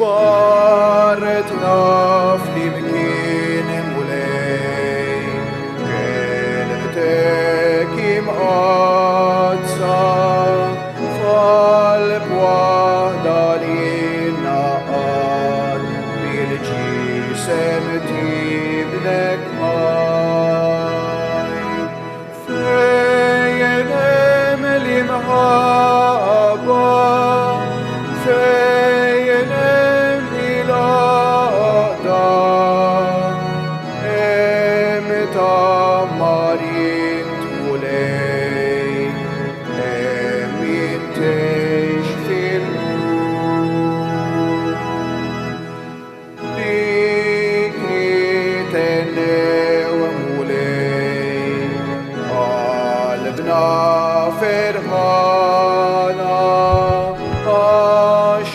Xbaret naf li mkien mulej, kelmetek imqadsa, f'qalb waħda li naqad, bil-ġisem tibnek ħaj. Fejn hemm l-imħabba, fejn hemm il-għaqda, hemm tamarin tulej, hemm jintejx fil-nur. Dikri tennew mulej, qalbna ferħana, għax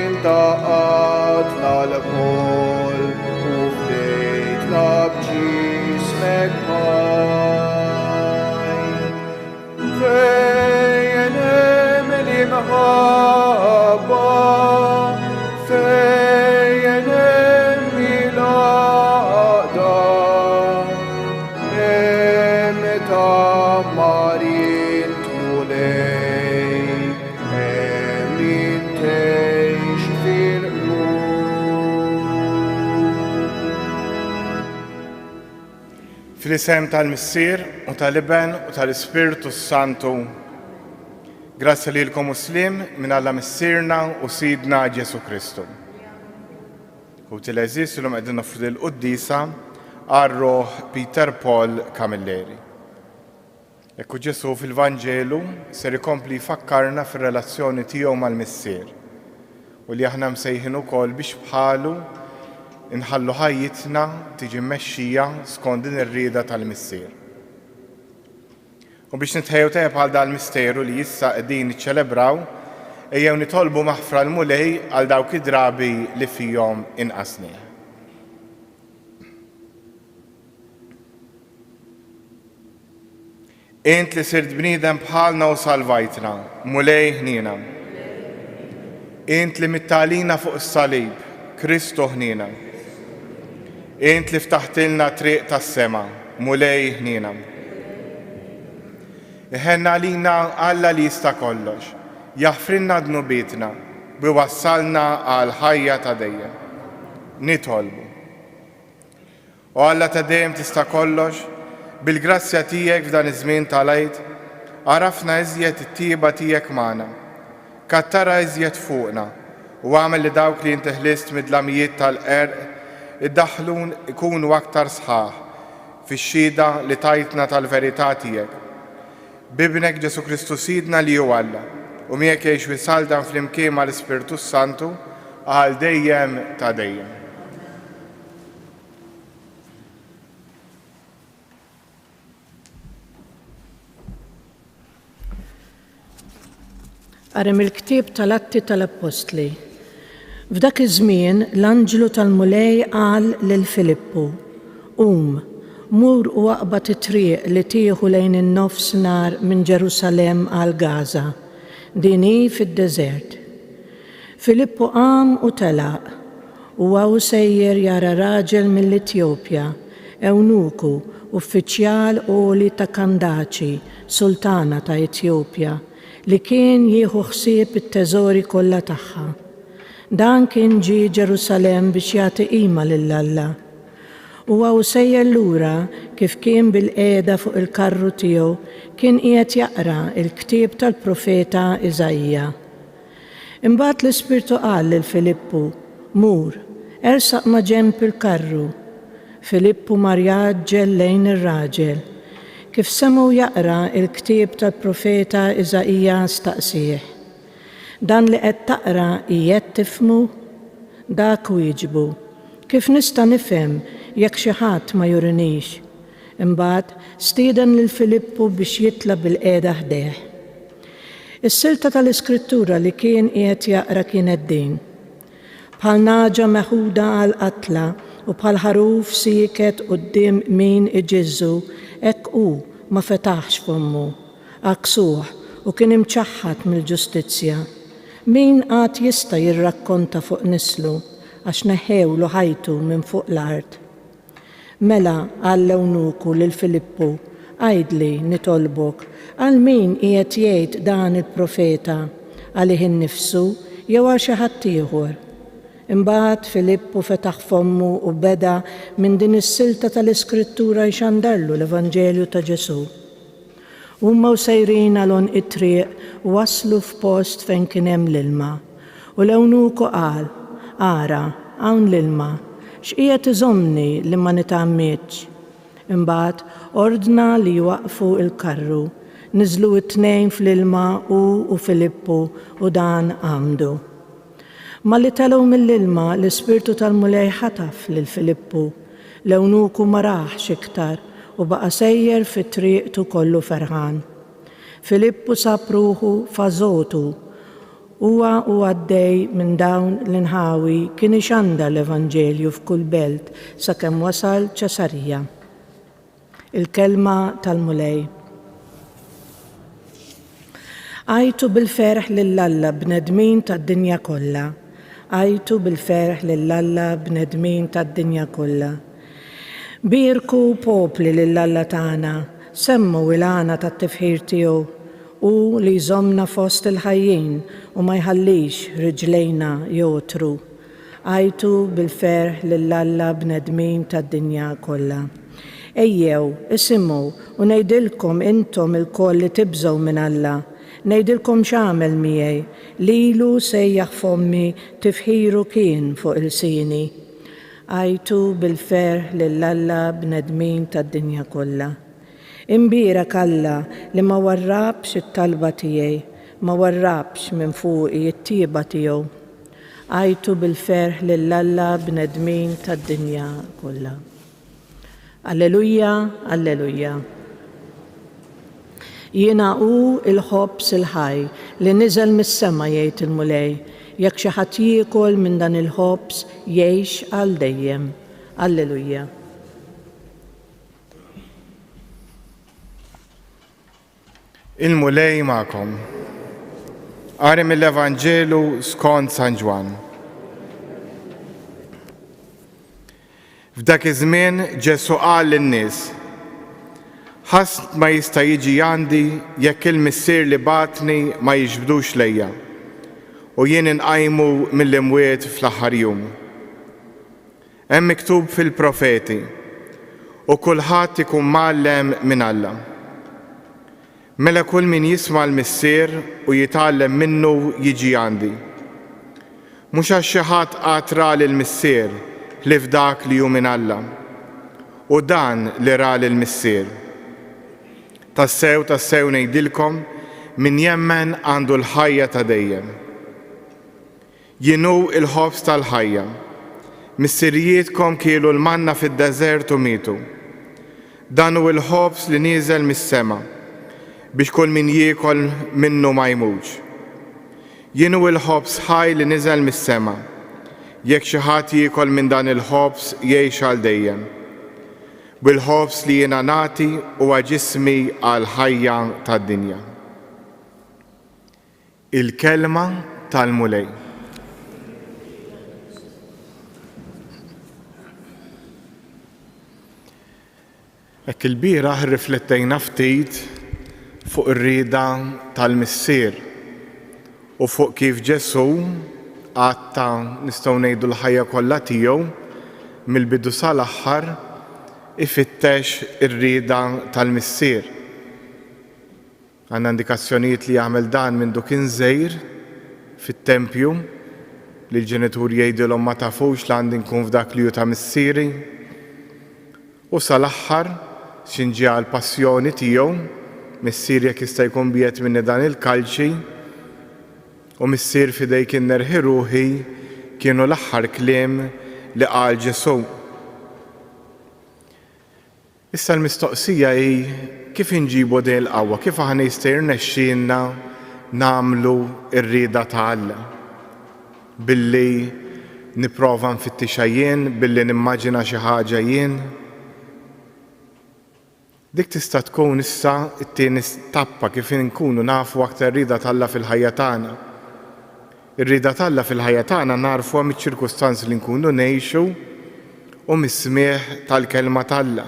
intaqatna l-kol u fdejtna b'ġismek ħaj. Fejn hemm l-imħabba, fejn hemm il-għaqda, hemm tamarin tulej, hemm jintejx fil-nur. Fl-isem tal-Missier u tal-Iben u tal-Ispiritu Santu, grazzi lilkom muslim minn Alla Missierna u Sidna Ġesu Kristu. U til-eżis l-lum għedin nofru l-Quddisa għarroħ Peter Paul Camilleri. Ekku Ġesu fil-Vanġelu ser ikompli jfakkarna fil-relazzjoni tiegħu mal-Missier u li aħna msejħin ukoll biex bħalu inħallu ħajjitna tiġi mmexxija skont din ir-rieda tal-Missier. U biex nitħejju tajjeb għal dal-misteru li issa qegħdin niċċelebraw, ejjew nitolbu maħfra l-mulej għal dawk id-drabi li fihom inqasni. Int li sirt bniedem bħalna u salvajtna, mulej ħnina. Int li mittalina fuq is-salib, Kristu ħnina. Int li ftaħtilna triq tas-sema, mulej ħnina. Iħenna lina Alla li jista' kollox, jaħfrinna dnubietna, biwassalna għal ħajja ta' dejjem. Nitolbu. U Alla ta' dejjem tista' kollox, bil-grazzja tiegħek f'dan iż-żmien tal-għid, għarafna iżjed it-tieba tiegħek magħna, kattara iżjed fuqna u għamel li dawk li inti ħlist mid-dlamijiet tal-qerq iddaħħlun ikunu aktar sħaħ fix-xhieda li tajtna tal-verità tiegħek. Bibnek Ġesu Kristu Sidna li hu Alla u miegħek jgħix wisaldan flimkien mal-Ispiritu Santu għal dejjem ta' dejjem. Qarem il-ktieb tal-Atti tal-Apostli. F'dak iż-żmien l-Anġlu tal-Mulej qal lil Filippu: mur u aqbad it-triq li tieħu lejn in-nofsinhar minn Ġerusalemm għal Gaza, din hi fid-deżert. Filippu qam u telaq u għaw sejjer jara raġel mill-Etjopja, Ewnuku, uffiċjal għoli ta' Kandaċi, sultana ta' Etjopja, li kien jieħu ħsieb it-teżori kollha tagħha. Dan kien ġie Ġerusalemm biex jagħti qima lil Alla. U għaw sejjer lura kif kien bil-qiegħda fuq il-karru tiegħu kien qiegħed jaqra il-ktieb tal-profeta Iżajja. Imbagħad l-Ispirtu qal lil Filippu: mur, ersaq ma' ġenb il-karru. Filippu mar jaġġel lejn ir-raġel. Kif semgħu jaqra il-ktieb tal-profeta Iżajja staqsih: dan li qed taqra qiegħed tifhmu? Dak wieġbu: kif nista' nifhem jekk xi ħadd ma jurinix? Imbagħad stieden lil Filippu biex jitla' bil-qiegħda ħdeh. Is-silta tal-Iskrittura li kien qiegħed jaqra kienet din: bħal naġa meħuda għal qatla u bħal ħaruf sieket quddiem min iġiżżu, hekk hu ma fetaħx fommu, aksuh u kien imċaħħad mill-ġustizzja. Min għad jista' jirrakkonta fuq nislu għax neħewlu ħajtu minn fuq l-art. Mela għall-Ewnuku lil Filippu, għajdli nitolbok, għal min qiegħed jgħid dan il-profeta, għalih innifsu jew għal xi ħadd ieħor. Imbagħad Filippu fetaħ fommu u beda minn din is-silta tal-Iskrittura jxandarlu l-Evanġelju ta' Ġesu. Huma sejrin għalhom it-triq u waslu f'post fejn kien hemm l-ilma. U l-Ewnuku qal, ara, hawn l-ilma, x'qiegħed iżommni li ma nitgħammitx. Imbagħad ordna li jwaqfu l-karru, niżlu t-tnejn fl-ilma u Filippu u dan għamdu. Ma li telgħu mill-ilma l-Ispirtu tal-Mulej ħataf lil Filippu, l-Ewnuku ma raħx iktar u baqa' sejjer fit-triq kollu ferħan. Filippu sab ruħu f'Azotu. Huwa u għaddej minn dawn l-inħawi kien ixandar l-Evanġelju f'kull belt sakemm wasal Ċesarija. Il-kelma tal-Mulej. Għajtu bil-ferħ lill-Alla bnedmin tad-dinja kollha. Għajtu bil-ferħ lill-Alla bnedmin tad-dinja kollha. Birku popli lill-Alla tagħna, semmu il-għana tat-tifħir tiegħu u li jżommna fost il-ħajjin u ma jħallix riġlejna jotru. Għajtu bil-ferħ lill-Alla bnedmin tad-dinja kollha. Ejjew, isimgħu u ngħidilkom intom il-koll li tibżgħu minn Alla, ngħidilkom x'għamel miegħi, lilu sejjaħ fommi tifħiru kien fuq il-sini. Għajtu bil-ferħ lill-Alla bnedmin tad-dinja kollha. Imbierak Alla li ma warrabx it-talba tiegħi, ma warrabx minn fuqi it-tieba tiegħu. Għajtu bil-ferħ lill-Alla bnedmin tad-dinja kollha. Alleluja, alleluja. Jiena hu il-ħobbs il-ħaj li niżel mis-sema jgħid il-Mulej, jekk xi ħadd jiekol minn dan il-ħobbs jgħix għal dejjem. Alleluja. Il-Mulej magħkom. Qari mill-Evanġelu skont San Ġwan. F'dak iż-żmien Ġesu qal lin-nies: ħadd ma jista' jiġi għandi jekk il-Missier li bagħatni ma jiġbdux lejja u jien inqajmu mill-imwiet fl-aħħar jum. Hemm miktub fil-profeti u kulħadd ikun mgħallem minn Alla. Mela kull min jisma' l-Missier u jitgħallem minnu jiġi għandi. Mhux għax xi ħadd qatra lill-Missier li f'dak li hu minn Alla u dan li ra lill-Missier. Tassew ngħidilkom min jemmen għandu l-ħajja ta' dejjem. Jien hu il-ħobbs tal-ħajja. Missirijietkom kielu l-manna fid-deżert u mietu. Dan hu l-ħobbs li nieżel mis-sema biex kull min jiekol minnu ma jmutx. Jien hu l-ħobbs ħaj li niżel mis-sema. Jekk xi ħadd jiekol minn dan il-ħobbs jgħix għal dejjem. Bil-ħobbs li jiena nagħti huwa ġismi għal ħajja tad-dinja. Il-kelma tal-Mulej. Hekk il-bieraħ rriflettejna ftit fuq ir-rieda tal-Missier u fuq kif Ġesu għatta nistgħu ngħidu l-ħajja kollha tiegħu mill-bidu sal-aħħar ifittex ir-rieda tal-Missier. Għandna indikazzjonijiet li jagħmel dan minn kien żgħir fit-tempju li l-ġenituri jgħidulhom ma tafux li għandi nkun f'dak li hu ta' missieri. U sal-aħħar x'inġi għall-passjoni tiegħu, missier jekk jista' jkun biegħed minni dan il-kalċi, u missier fidejk innerħi ruħi kienu l-aħħar kliem li qal Ġesu. Issa l-mistoqsija hi kif inġibu din il-qawwa, kif aħna jista' jirnexxielna nagħmlu r-rieda ta' Alla. Billi nipprova nfittixha jien, billi nimmaġina xi ħaġa jien. Dik tista' tkun issa t-tieni tappa kif inkunu nafu aktar rieda ta' Alla fil-ħajja tagħna. Ir-rida tal-Alla fil-ħajja tagħna narfuha miċ-ċirkustanzi li nkunu ngħixu u mis-smieħ tal-kelma tal-Alla.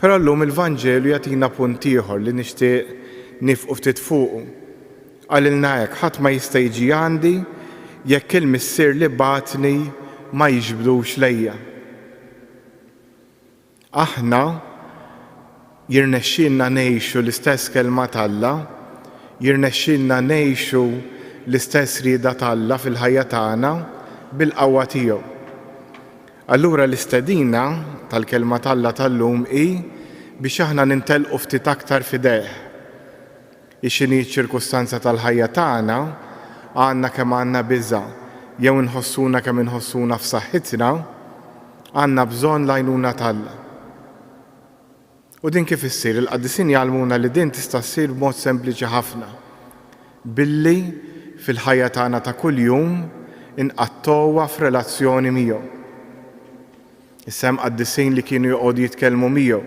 Però llum il-Vanġelu jagħtina punt ieħor li nixtieq nifqu ftit fuqu. Qalilna hekk ħadd ma jista' jiġi għandi jekk il-missier li bagħtni ma jiġbdux lejja. Aħna jirnexxielna ngħixu l-istess kelma tal-Alla, jirnexxielna ngħixu l-istess rieda tal-Alla fil-ħajja tagħna bil-qawwa tiegħu. Allura l-istedina tal-kelma tal-Alla tal-lum hi biex aħna nintelqu ftit aktar fideh. Ix-xini ċ-ċirkustanza tal-ħajja tagħna għandna kemm għandna biża' jew inħossuna kemm inħossuna f'saħħitna, għandna bżonn l-għajnuna tal-Alla. U din kif issir il-qaddisin jgħallmuna li din tista' ssir b'mod sempliċi ħafna. Billi fil-ħajja tagħna ta' kuljum inqattowha f'relazzjoni miegħu. Issa hemm qaddisin li kienu joqogħdu jitkellmu miegħu.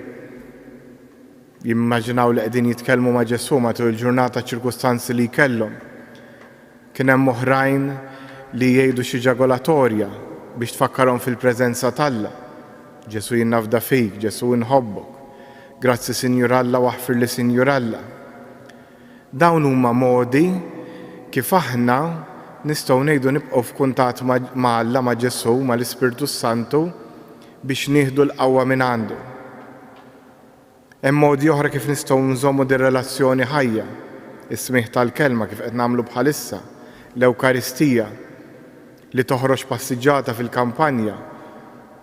Jimmaġinaw li qegħdin jitkellmu ma' Ġesu matul il-ġurnata ċirkustanzi li jkellhom. Kien hemm oħrajn li jgħidu xi ġagolatorja biex tfakkarhom fil-preżenza tal-Alla. Ġesu jinnafda fik, Ġesu inħobbok. Grazzi Sinjur Alla waħfir li Sinjur Alla. Dawn huma modi kif aħna nistgħu ngħidu nibqgħu f'kuntatt ma' Alla ma' Ġesu ma' l-Ispirtu Santu biex nieħdu l-qawwa minn għandu. Hemm modi oħra kif nistgħu nżommu din relazzjoni ħajja, is-smieħ tal-kelma kif qed nagħmlu bħalissa, l-Ewkaristija li toħroġ passiġġata fil-kampanja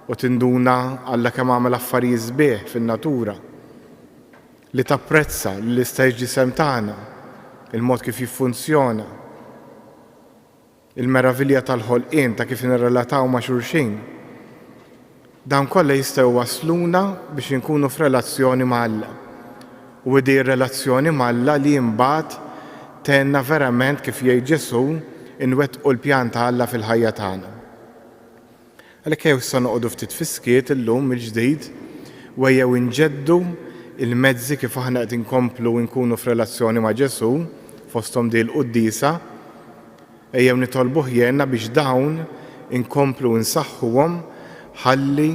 u tinduna Alla kemm għamel affarijiet sbieħ fin-natura, li tapprezza l-istess ġisem tagħna, il-mod kif jiffunzjona, il-meravilja tal-ħolqien ta' kif nirrelataw ma' xulxin. Dan kollha jistgħu wasluna biex inkunu f'relazzjoni ma' Alla. U di relazzjoni ma' Alla li mbagħad tenna verament kif jgħid Ġesu inwettqu l-pjan ta' Alla fil-ħajja tagħna. Għalhekk jew issa noqogħdu ftit fiskiet illum mill-ġdid u jew inġeddu il-mezzi kif aħna qed inkomplu nkunu f'relazzjoni ma' Ġesu fosthom di l-qudiesa, ejjew nitolbuh jenna biex dawn inkomplu nsaħħuhom ħalli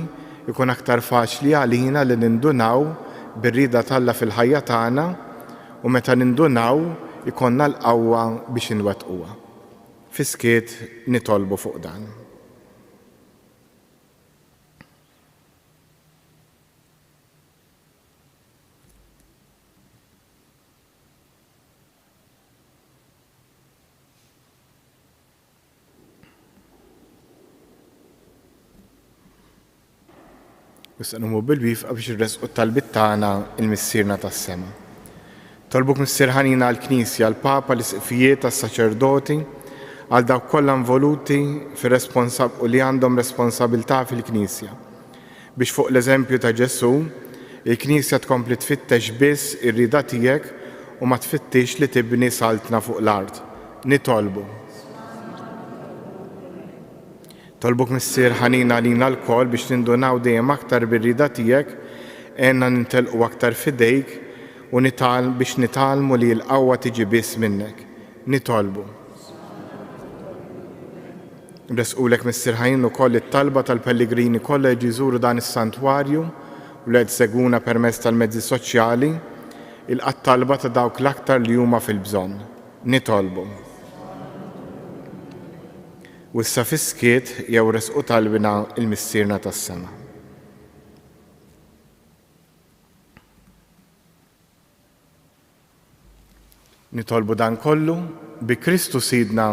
ikun aktar faċli għalina li nindunaw bir-rieda tal-Alla fil-ħajja tagħna u meta nindunaw ikonna l-qawwa biex inwettquha. Fiskiet nitolbu fuq dan. Issa nagħmlu bil-wifqa biex irresqu t-talbit tagħna il-missierna tas-sema. Tolbuk Missier Ħanina għall-Knisja, għall-Papa, l-Isqfijiet, tas-Saċerdoti, għal dawk kollha involuti u li għandhom responsabilità fil-Knisja. Biex fuq l-eżempju ta' Ġesu, il-Knisja tkompli tfittex biss ir-rieda tiegħek u ma tfittix li tibni saltna fuq l-art. Nitolbu. Tolbuk Missier Ħanina għalina l-koll biex nindunaw dejjem aktar bir-rieda tiegħek, għenna nintelqu aktar fidejk u biex nitalmu li l-qawwa tiġi biss minnek. Nitolbu. Nresqulek Missier Ħanina ukoll it-talba tal-Pellegrini kollha jiġu jżuru dan is-santwarju u li qed seguna permezz tal-mezzi soċjali il-talba ta' dawk l-aktar li huma fil-bżonn. Nitolbu. U issa fiskiet jew resqu talbina il-missierna tas-sema. Nitolbu dan kollu bi Kristu Sidna.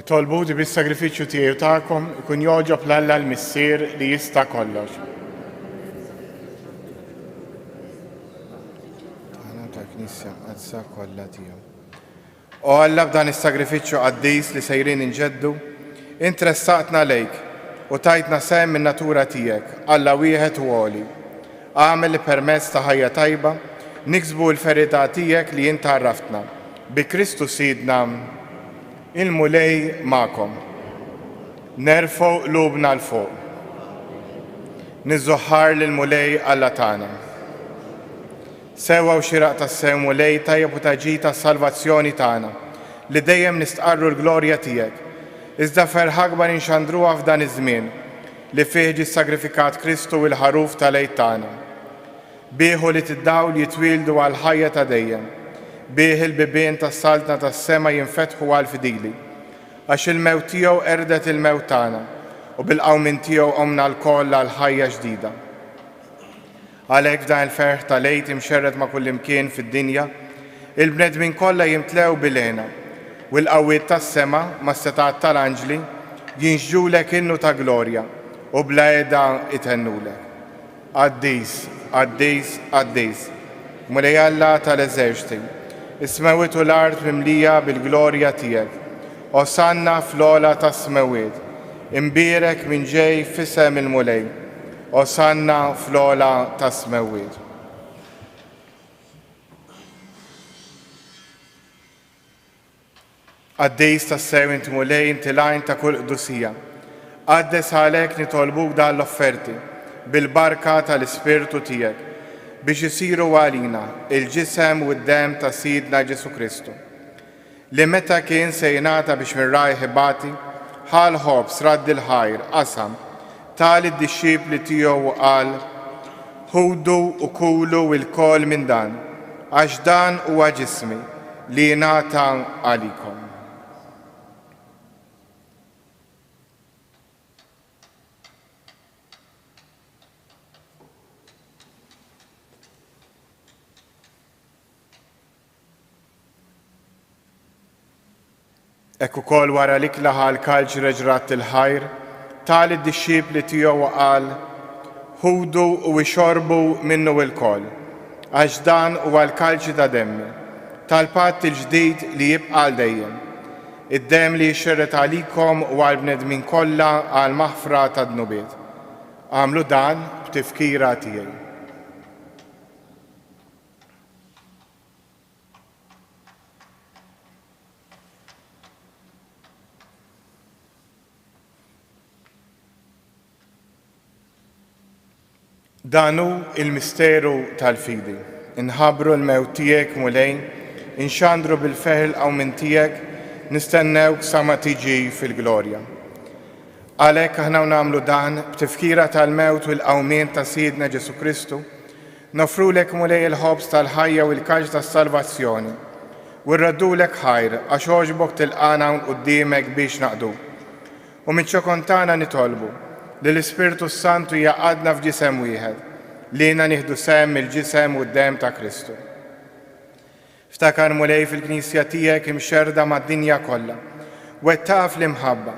Nitolbu di bis-sagrifiċċju tiegħu tagħkom ikun joġob l-Alla l-Missier li jista' kollox. Tagħna tal-Knisja qazza kollha tiegħu. O Alla b'dan is-sagrifiċċju qaddis li sejrin inġeddu, intressaqtna lejk u tajtna sehem min-natura tiegħek, Alla wieħed u għoli. Għamel li permezz ta' ħajja tajba niksbu l-verità tiegħek li inti għarraftna. Bi Kristu Sidna il-mulej ma'kom. Nerfgħu qlubna l-fuq. Nizzuħħar lill-mulej Alla tagħna. Sewa u xiraq tas-sew mulej tajjeb u taġi tas-salvazzjoni tagħna li dejjem nistqarru l-glorja tiegħek. Iżda ferħ akbar inxandruha f'dan iż-żmien li fih ġie sagrifikat Kristu u l-ħaruf tal-għid tagħna. Bieħu li tiddawl jitwildu għal ħajja ta' dejjem. Bih il-bibien tas-saltna tas-sema jinfetħu għal fidili. Għax il-mewt tiegħu erdet il-mewt tagħna u bil-qawmin tiegħu qomna l-koll għal ħajja ġdida. Għalhekk f'dan il-ferħ tal-għid imxerred ma' kull imkien fid-dinja, il-bnedmin kollha jimtlew bil-għena u l-qawwiet tas-sema mas-setat tal-anġli jinxġulek innu ta' glorja u bla għeda itennulek. Qaddis, qaddis, qaddis, mulej Alla tal-eżerċti, is-smawiet u l-art mimlija bil-glorja tiegħek. Osanna fl-ola tas-smawiet, imbierek minn ġej f'isem il-mulej. Osanna fl-ola tas-smawiet. Qaddis tas-sew inti mulej inti lajn ta' kull qdusija. Qaddes għalhekk nitolbuk dan l-offerti bil-barka tal-Ispirtu tiegħek biex isiru għalina il-ġisem u d-dem ta' Sidna Ġesu Kristu. Li meta kien se jingħata biex mirraj ħibati, ħal ħobs radd il-ħajr qasam tal id-dixxipli tiegħu u qal: ħudu u kulu l-kol minn dan, għax dan huwa ġismi li jingħata għalikom. Ekku kol wara li klaħa l-kalġ reġrat il-ħajr, tal id-dixxipli tiegħu qal: ħudu u ixorbu minnu l-kol, għax dan huwa l-kalġ ta' demmi, tal-patt il-ġdid li jibqa' għal dejjem. Id-dem li jxerret għalikom u għall-bnedmin kollha għal maħfra ta' dnubiet. Għamlu dan b'tifkira tiegħi. Danu il-misteru tal-fidi. Inħabru l-mewt tiegħek mulej, inxandru bil-feħel qaw minn tiegħek, nistennewk sa ma tiġi fil-glorja. Għalhekk aħna nagħmlu dan b'tifkira tal-mewt u l-qawmien ta' Sidna Ġesu Kristu, nofrulek mulej il-ħobs tal-ħajja u l-kaġ tas-salvazzjoni u rraddulek ħajr għax għoġbok tilqana quddiemek biex naqdu. U miċ-ċokontana nitolbu li l-Ispirtu Santu jaqadna f'ġisem wieħed, li jina nieħdu sehem il-ġisem u d-dem ta' Kristu. Ftakar mulej fil-Knisja tiegħek imxerda mad-dinja kollha, wettaha fl-imħabba,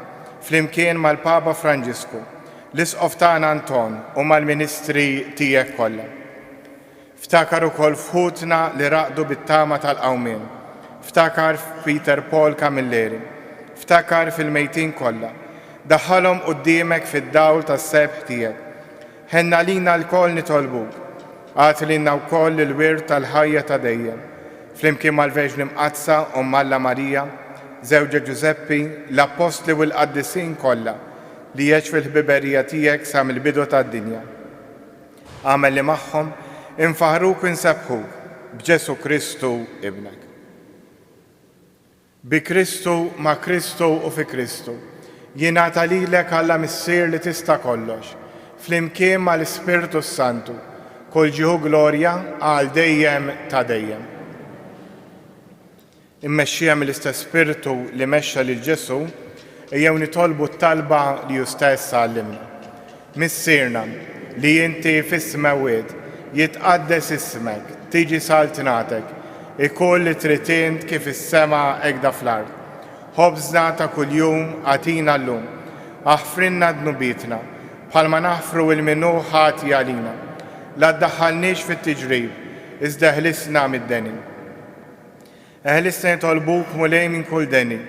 flimkien mal-Papa Franġisku, l-Isqof tagħna Anton u mal-Ministri tiegħek kollha. Ftakar ukoll fħutna li raqdu bit-tama tal-qawmien, ftakar f'Peter Paul Camilleri, ftakar fil-mejtin kollha, daħħalhom quddiemek fid-dawl tas-sebħ tiegħek. Ħenna lina l-koll nitolbuk, għat lilna wkoll il-wirt tal-ħajja ta' dejjem, flimkien mal-Verġni Mqazza u Alla Marija, żewġa Ġuseppi, l-Apostli u l-Qaddisin kollha li jgħix fil-ħbiberija tiegħek sa mill-bidu tad-dinja. Għamel li magħhom infaħruk u nsebħuk b'Ġesu Kristu Ibnek. Bi Kristu, ma' Kristu u fi Kristu, jingħata lilek Alla Missier li tista' kollox, flimkien mal-Ispirtu Santu, kull ġieħu glorja għal dejjem ta' dejjem. Immexxija mill-istess Spiritu li mexxa lil Ġesu, ejjew nitolbu t-talba li hu stess għallimna. Missierna li inti fis-smawiet jitqaddes ismek, tiġi saltinatek, ikoll li trid int kif is-sema hekk fl-ard. ħobżna ta' kuljum għatina llum, aħfrinna dnubitna, bħalma naħfru il-minu ħati għalina. La ddaħħalniex fit-tiġrib, iżda ħlisna mid-deni. Eħlisna jitolbuk mulej minn kull deni,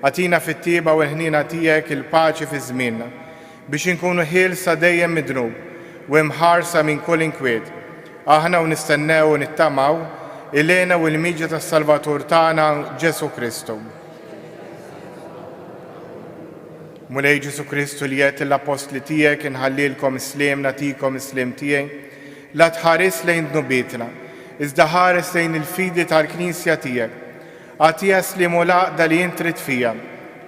għatina fit-tieba u l-ħnina tiegħek il-paċi fi żmienna, biex inkunu ħielsa dejjem midnub u imħarsa minn kull inkwiet. Aħna u nistennew u nittamaw ilena u l-miġja tas-Salvatur tagħna Ġesu Kristu. Mulej Ġesu Kristu li qed l-apostli tiegħek inħallilkom isliem nagħtikom isliem tiegħi, la tħares lejn dnubitna, iżda ħares lejn il-fidi tal-Knisja tiegħek. Għatija slim u laqda li int trid fija,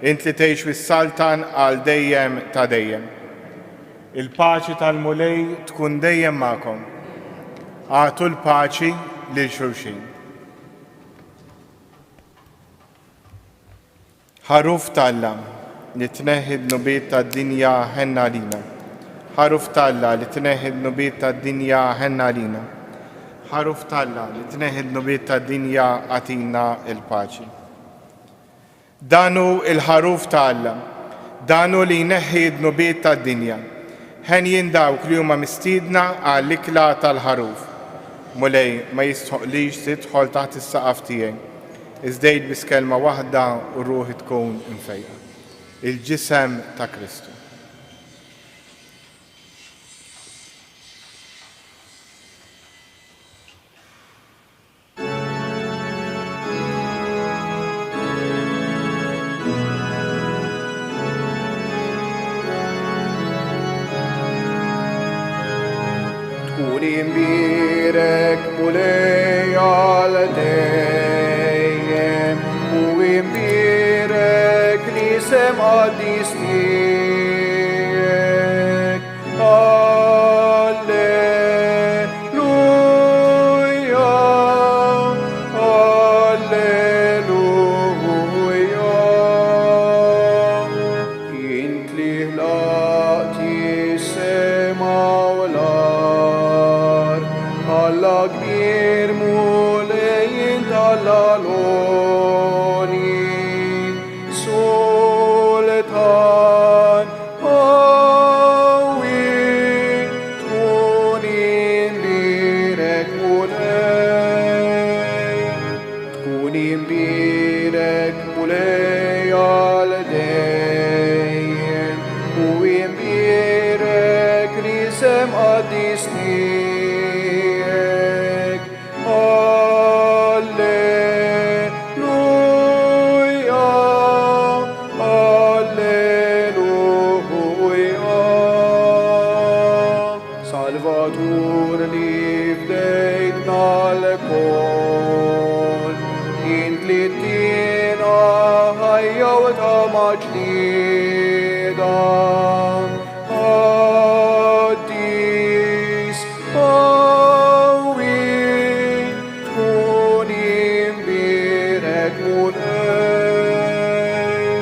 int li tgħix fis-Saltan għal dejjem ta' dejjem. Il-paċi tal-mulej tkun dejjem magħkom. Għatu l-paċi lil xulxin. Ħaruf tal-Alla li tneħħi d-nubiet tad-dinja ħenna lina. Ħaruf tal-Alla li tneħħi d-nubiet tad-dinja ħenna lina. Ħaruf tal-Alla li tneħħi d-nubiet tad-dinja għatina il-paċi. Danu il-ħaruf tal-Alla, danu li jneħħi d-nubiet tad-dinja. Ħen jindawk li huma mistiedna għall-ikla tal-ħaruf. Mulej ma jistħoqlix tidħol taħt is-saqaf tiegħi. Iżdejt bis kelma waħda u ruħi tkun imfejqa. Il-ġisem ta' Kristu. Tkun imbirek mulej għal dejjem u imbirek li sem għaddis tiegħek. Alleluja, alleluja. Int li ħlaqti s-sema u l-ard, Alla kbir mulej int Alla-loni, Sultan qawwi, tkun imbirek mulej, tkun imbirek mulej għal dejjem u imbirek li sem għaddis tiegħek. Alleluja, alleluja. Salvatur li fdejtna l-kol, int li tina ħajja u ta' maġnida. Għaddis qawwi, tkun imbirek mulej,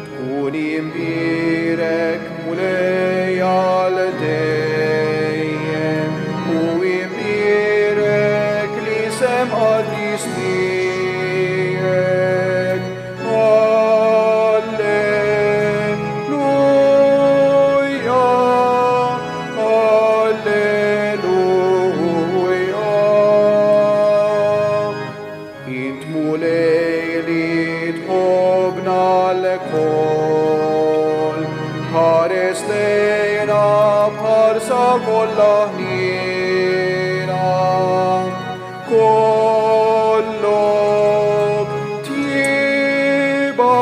tkun imbirek mulej għal dejjem u imbirek li sem għaddis tiegħek. Alleluja, alleluja. Int mulej li tħobna l-kol, ħares lejna bħarsa kollha ħnina. Kollok tjieba,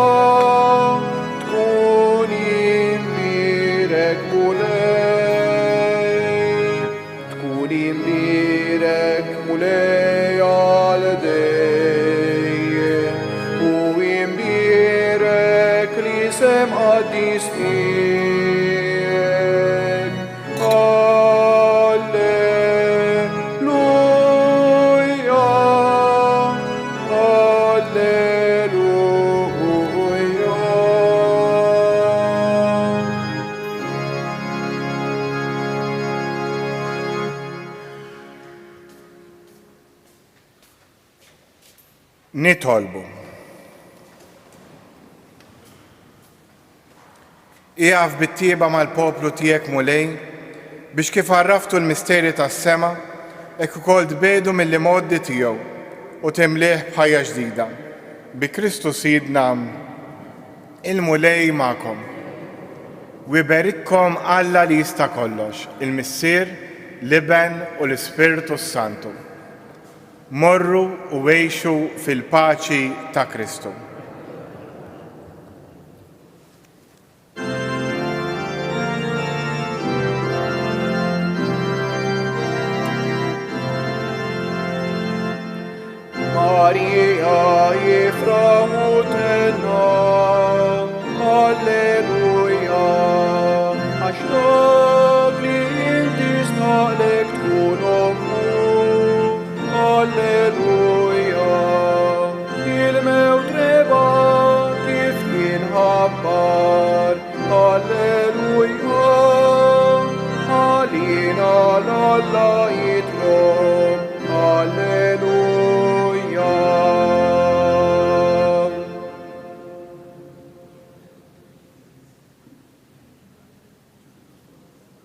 tkun imbirek mulej, tkun imbirek mulej għal dejjem u imbirek li sem għaddis tiegħek. Alleluja, Nitolbu. Iqaf bit-tieba mal-poplu tiegħek mulej biex kif għarraftu l-misteri tas-sema hekk ukoll tbedu mill-modi tiegħu u timlih b'ħajja ġdida. Bi Kristu Sidna il-mulej magħkom. Wiberikkom Alla li jista' kollox, il-Missier, l-Iben u l-Ispirtu Santu. Morru u għejxu fil-paċi ta' Kristu. Maria jifraħu tenna, Alleluja, għax nagli inti staqlek tkun ommu, Alleluja, il-mewt reba kif jinħabbar, Alleluja, għalina l-Alla jitlu